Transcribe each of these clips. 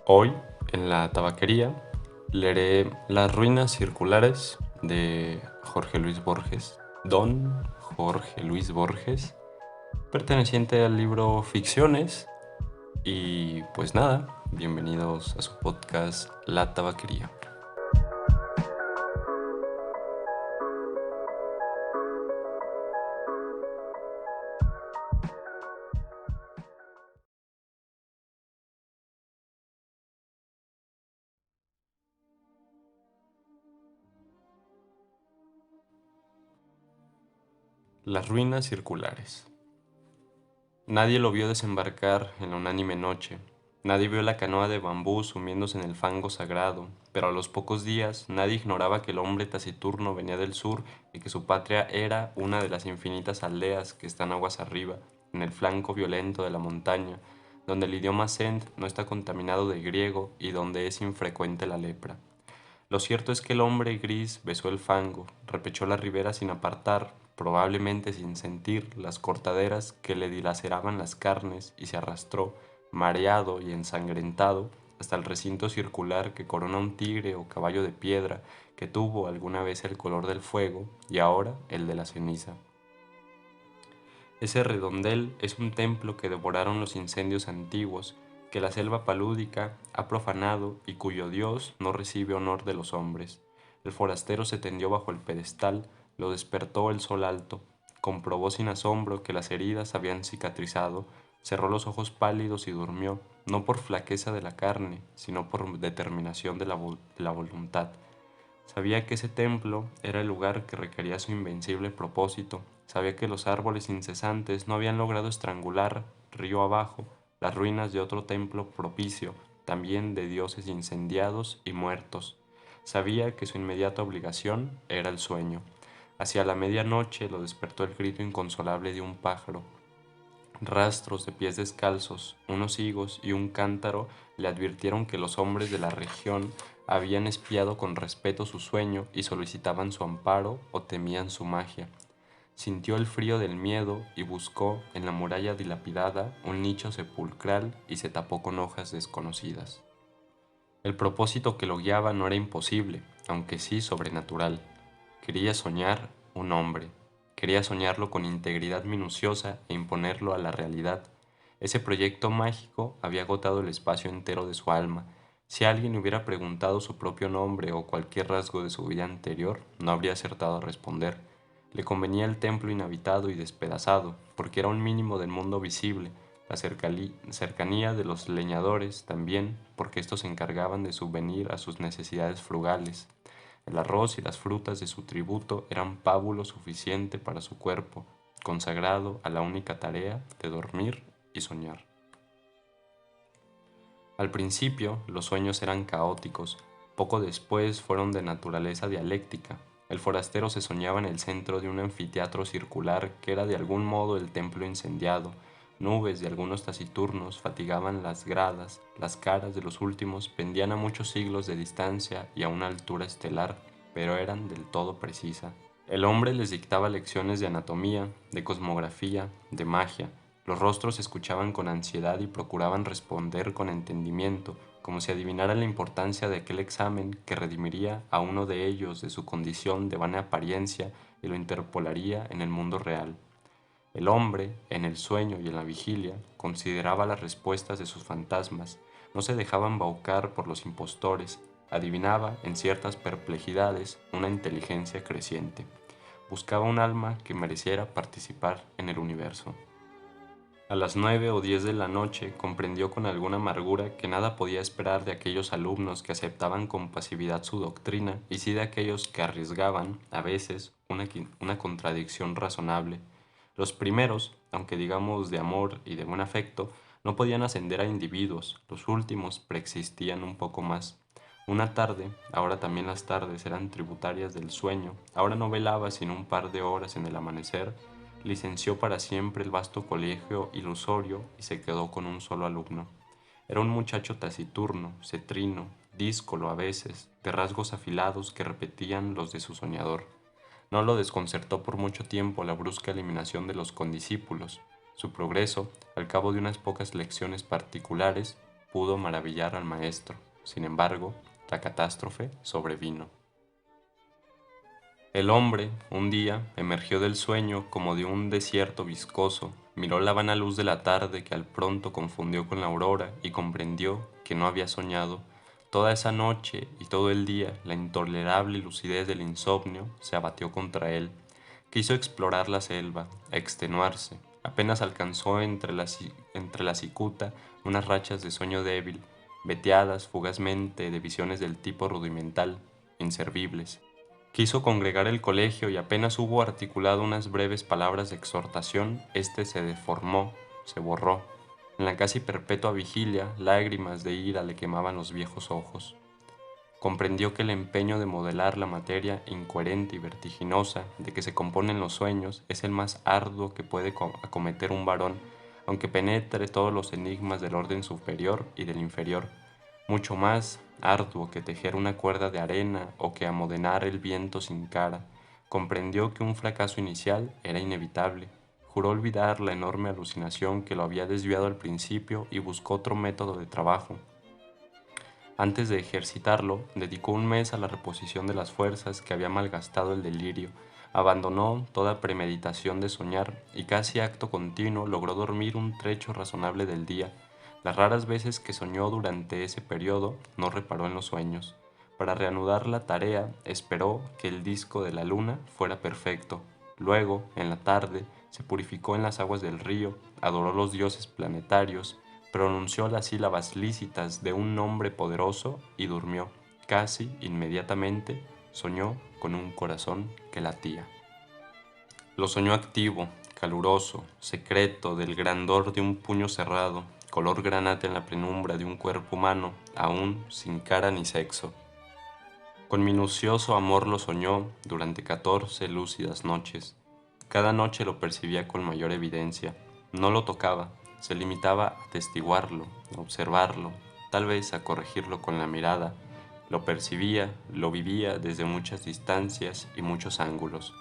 Hoy, en la tabaquería, leeré Las ruinas circulares de Jorge Luis Borges, Don Jorge Luis Borges, perteneciente al libro Ficciones. Y pues nada, bienvenidos a su podcast La Tabaquería. Las ruinas circulares. Nadie lo vio desembarcar en la unánime noche. Nadie vio la canoa de bambú sumiéndose en el fango sagrado, pero a los pocos días nadie ignoraba que el hombre taciturno venía del sur y que su patria era una de las infinitas aldeas que están aguas arriba, en el flanco violento de la montaña, donde el idioma Send no está contaminado de griego y donde es infrecuente la lepra. Lo cierto es que el hombre gris besó el fango, repechó la ribera sin apartar, probablemente sin sentir las cortaderas que le dilaceraban las carnes y se arrastró, mareado y ensangrentado, hasta el recinto circular que corona un tigre o caballo de piedra que tuvo alguna vez el color del fuego y ahora el de la ceniza. Ese redondel es un templo que devoraron los incendios antiguos, que la selva palúdica ha profanado y cuyo dios no recibe honor de los hombres. El forastero se tendió bajo el pedestal, lo despertó el sol alto, comprobó sin asombro que las heridas habían cicatrizado, cerró los ojos pálidos y durmió, no por flaqueza de la carne, sino por determinación de la voluntad. Sabía que ese templo era el lugar que requería su invencible propósito. Sabía que los árboles incesantes no habían logrado estrangular, río abajo, las ruinas de otro templo propicio, también de dioses incendiados y muertos. Sabía que su inmediata obligación era el sueño. Hacia la medianoche lo despertó el grito inconsolable de un pájaro. Rastros de pies descalzos, unos higos y un cántaro le advirtieron que los hombres de la región habían espiado con respeto su sueño y solicitaban su amparo o temían su magia. Sintió el frío del miedo y buscó en la muralla dilapidada un nicho sepulcral y se tapó con hojas desconocidas. El propósito que lo guiaba no era imposible, aunque sí sobrenatural. Quería soñar un hombre. Quería soñarlo con integridad minuciosa e imponerlo a la realidad. Ese proyecto mágico había agotado el espacio entero de su alma. Si alguien hubiera preguntado su propio nombre o cualquier rasgo de su vida anterior, no habría acertado a responder. Le convenía el templo inhabitado y despedazado, porque era un mínimo del mundo visible, la cercanía de los leñadores también, porque estos se encargaban de subvenir a sus necesidades frugales. El arroz y las frutas de su tributo eran pábulo suficiente para su cuerpo, consagrado a la única tarea de dormir y soñar. Al principio, los sueños eran caóticos, poco después fueron de naturaleza dialéctica. El forastero se soñaba en el centro de un anfiteatro circular que era de algún modo el templo incendiado. Nubes de algunos taciturnos fatigaban las gradas, las caras de los últimos pendían a muchos siglos de distancia y a una altura estelar, pero eran del todo precisa. El hombre les dictaba lecciones de anatomía, de cosmografía, de magia. Los rostros escuchaban con ansiedad y procuraban responder con entendimiento, como si adivinaran la importancia de aquel examen que redimiría a uno de ellos de su condición de vana apariencia y lo interpolaría en el mundo real. El hombre, en el sueño y en la vigilia, consideraba las respuestas de sus fantasmas, no se dejaba embaucar por los impostores, adivinaba en ciertas perplejidades una inteligencia creciente. Buscaba un alma que mereciera participar en el universo. A las 9 o 10 de la noche comprendió con alguna amargura que nada podía esperar de aquellos alumnos que aceptaban con pasividad su doctrina y sí de aquellos que arriesgaban, a veces, una contradicción razonable. Los primeros, aunque digamos de amor y de buen afecto, no podían ascender a individuos, los últimos preexistían un poco más. Una tarde, ahora también las tardes eran tributarias del sueño, ahora no velaba sino un par de horas en el amanecer, licenció para siempre el vasto colegio ilusorio y se quedó con un solo alumno. Era un muchacho taciturno, cetrino, díscolo a veces, de rasgos afilados que repetían los de su soñador. No lo desconcertó por mucho tiempo la brusca eliminación de los condiscípulos. Su progreso, al cabo de unas pocas lecciones particulares, pudo maravillar al maestro. Sin embargo, la catástrofe sobrevino. El hombre, un día, emergió del sueño como de un desierto viscoso, miró la vana luz de la tarde que al pronto confundió con la aurora y comprendió que no había soñado. Toda esa noche y todo el día la intolerable lucidez del insomnio se abatió contra él. Quiso explorar la selva, extenuarse. Apenas alcanzó entre la cicuta unas rachas de sueño débil, veteadas fugazmente de visiones del tipo rudimental, inservibles. Quiso congregar el colegio y apenas hubo articulado unas breves palabras de exhortación, éste se deformó, se borró. En la casi perpetua vigilia, lágrimas de ira le quemaban los viejos ojos. Comprendió que el empeño de modelar la materia incoherente y vertiginosa de que se componen los sueños es el más arduo que puede acometer un varón, aunque penetre todos los enigmas del orden superior y del inferior, mucho más arduo que tejer una cuerda de arena o que amodenar el viento sin cara. Comprendió que un fracaso inicial era inevitable. Juró olvidar la enorme alucinación que lo había desviado al principio y buscó otro método de trabajo. Antes de ejercitarlo, dedicó un mes a la reposición de las fuerzas que había malgastado el delirio, abandonó toda premeditación de soñar y casi acto continuo logró dormir un trecho razonable del día. Las raras veces que soñó durante ese periodo no reparó en los sueños. Para reanudar la tarea, esperó que el disco de la luna fuera perfecto. Luego, en la tarde, se purificó en las aguas del río, adoró los dioses planetarios, pronunció las sílabas lícitas de un nombre poderoso y durmió. Casi inmediatamente soñó con un corazón que latía. Lo soñó activo, caluroso, secreto, del grandor de un puño cerrado, color granate en la penumbra de un cuerpo humano, aún sin cara ni sexo. Con minucioso amor lo soñó durante 14 lúcidas noches. Cada noche lo percibía con mayor evidencia. No lo tocaba, se limitaba a atestiguarlo, a observarlo, tal vez a corregirlo con la mirada. Lo percibía, lo vivía desde muchas distancias y muchos ángulos.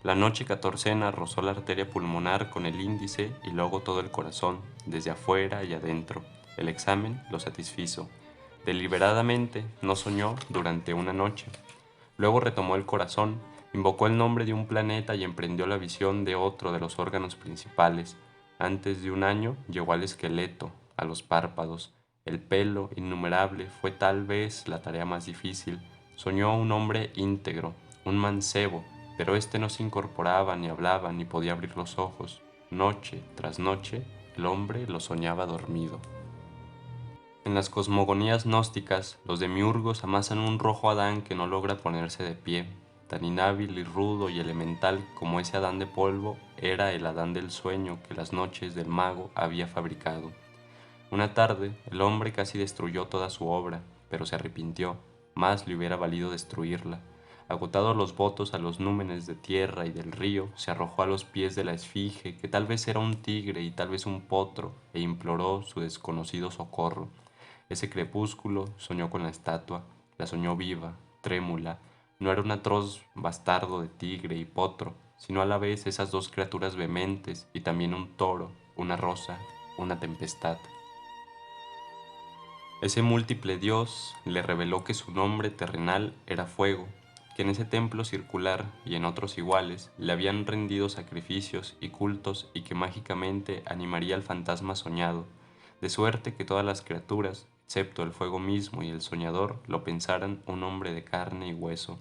La noche catorcena rozó la arteria pulmonar con el índice y luego todo el corazón, desde afuera y adentro. El examen lo satisfizo. Deliberadamente no soñó durante una noche. Luego retomó el corazón, invocó el nombre de un planeta y emprendió la visión de otro de los órganos principales. Antes de un año llegó al esqueleto, a los párpados. El pelo, innumerable, fue tal vez la tarea más difícil. Soñó un hombre íntegro, un mancebo, pero éste no se incorporaba, ni hablaba, ni podía abrir los ojos. Noche tras noche, el hombre lo soñaba dormido. En las cosmogonías gnósticas, los demiurgos amasan un rojo Adán que no logra ponerse de pie. Tan inhábil y rudo y elemental como ese Adán de polvo era el Adán del sueño que las noches del mago había fabricado. Una tarde, el hombre casi destruyó toda su obra, pero se arrepintió, más le hubiera valido destruirla. Agotados los votos a los númenes de tierra y del río, se arrojó a los pies de la esfinge, que tal vez era un tigre y tal vez un potro, e imploró su desconocido socorro. Ese crepúsculo soñó con la estatua, la soñó viva, trémula. No era un atroz bastardo de tigre y potro, sino a la vez esas dos criaturas vehementes y también un toro, una rosa, una tempestad. Ese múltiple dios le reveló que su nombre terrenal era fuego, que en ese templo circular y en otros iguales le habían rendido sacrificios y cultos y que mágicamente animaría al fantasma soñado, de suerte que todas las criaturas, excepto el fuego mismo y el soñador, lo pensaran un hombre de carne y hueso.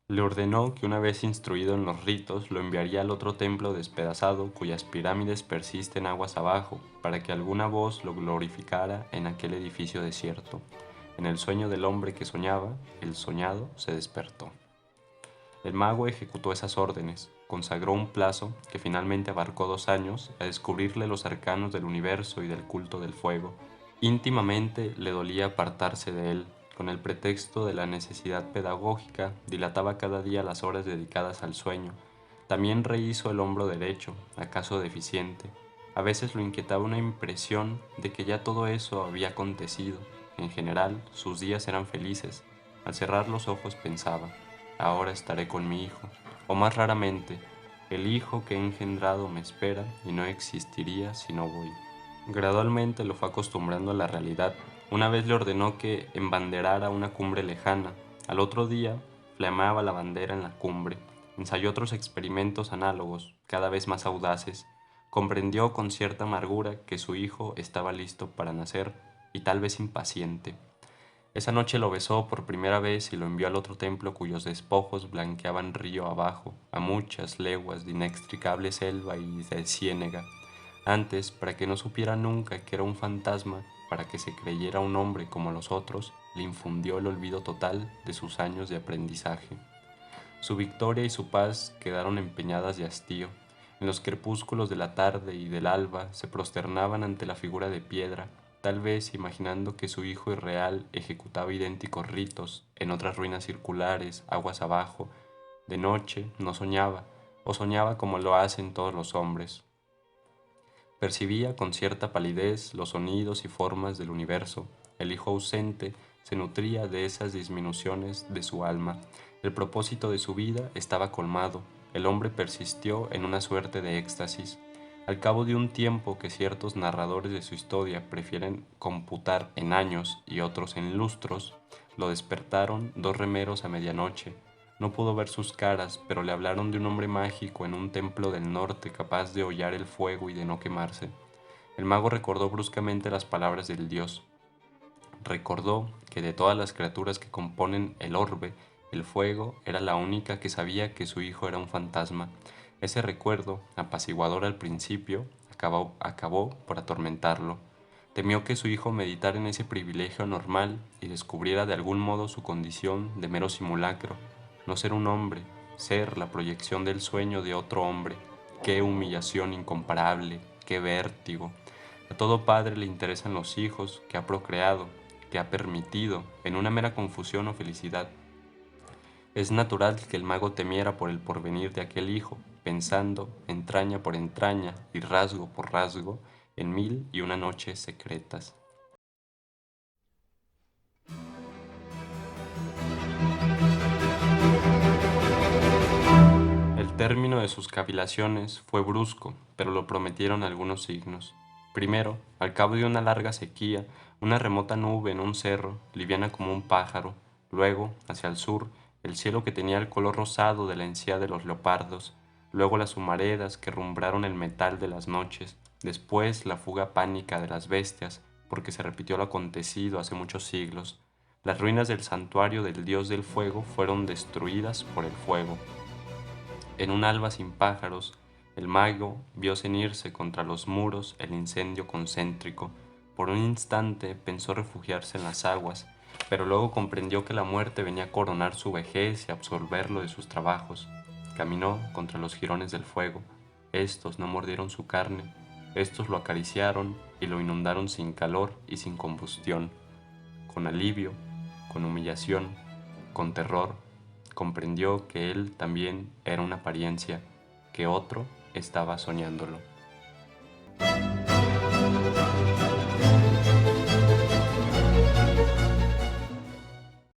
Le ordenó que una vez instruido en los ritos lo enviaría al otro templo despedazado cuyas pirámides persisten aguas abajo, para que alguna voz lo glorificara en aquel edificio desierto. En el sueño del hombre que soñaba, el soñado se despertó. El mago ejecutó esas órdenes, consagró un plazo, que finalmente abarcó 2 años, a descubrirle los arcanos del universo y del culto del fuego. Íntimamente le dolía apartarse de él. Con el pretexto de la necesidad pedagógica, dilataba cada día las horas dedicadas al sueño. También rehizo el hombro derecho, acaso deficiente. A veces lo inquietaba una impresión de que ya todo eso había acontecido. En general, sus días eran felices. Al cerrar los ojos pensaba, ahora estaré con mi hijo. O más raramente, el hijo que he engendrado me espera y no existiría si no voy. Gradualmente lo fue acostumbrando a la realidad. Una vez le ordenó que embanderara una cumbre lejana. Al otro día, flameaba la bandera en la cumbre. Ensayó otros experimentos análogos, cada vez más audaces. Comprendió con cierta amargura que su hijo estaba listo para nacer y tal vez impaciente. Esa noche lo besó por primera vez y lo envió al otro templo cuyos despojos blanqueaban río abajo, a muchas leguas de inextricable selva y de ciénega. Antes, para que no supiera nunca que era un fantasma, para que se creyera un hombre como los otros, le infundió el olvido total de sus años de aprendizaje. Su victoria y su paz quedaron empeñadas de hastío. En los crepúsculos de la tarde y del alba se prosternaban ante la figura de piedra, tal vez imaginando que su hijo irreal ejecutaba idénticos ritos en otras ruinas circulares, aguas abajo. De noche no soñaba, o soñaba como lo hacen todos los hombres. Percibía con cierta palidez los sonidos y formas del universo. El hijo ausente se nutría de esas disminuciones de su alma. El propósito de su vida estaba colmado. El hombre persistió en una suerte de éxtasis. Al cabo de un tiempo que ciertos narradores de su historia prefieren computar en años y otros en lustros, lo despertaron dos remeros a medianoche. No pudo ver sus caras, pero le hablaron de un hombre mágico en un templo del norte capaz de hollar el fuego y de no quemarse. El mago recordó bruscamente las palabras del dios. Recordó que de todas las criaturas que componen el orbe, el fuego era la única que sabía que su hijo era un fantasma. Ese recuerdo, apaciguador al principio, acabó por atormentarlo. Temió que su hijo meditara en ese privilegio normal y descubriera de algún modo su condición de mero simulacro. No ser un hombre, ser la proyección del sueño de otro hombre. Qué humillación incomparable, qué vértigo. A todo padre le interesan los hijos que ha procreado, que ha permitido, en una mera confusión o felicidad. Es natural que el mago temiera por el porvenir de aquel hijo, pensando, entraña por entraña y rasgo por rasgo, en 1001 noches secretas. El término de sus cavilaciones fue brusco, pero lo prometieron algunos signos. Primero, al cabo de una larga sequía, una remota nube en un cerro, liviana como un pájaro. Luego, hacia el sur, el cielo que tenía el color rosado de la encía de los leopardos. Luego las humaredas que rumbraron el metal de las noches. Después la fuga pánica de las bestias, porque se repitió lo acontecido hace muchos siglos. Las ruinas del santuario del dios del fuego fueron destruidas por el fuego. En un alba sin pájaros, el mago vio cenirse contra los muros el incendio concéntrico. Por un instante pensó refugiarse en las aguas, pero luego comprendió que la muerte venía a coronar su vejez y absolverlo de sus trabajos. Caminó contra los jirones del fuego. Estos no mordieron su carne, estos lo acariciaron y lo inundaron sin calor y sin combustión. Con alivio, con humillación, con terror, comprendió que él también era una apariencia, que otro estaba soñándolo.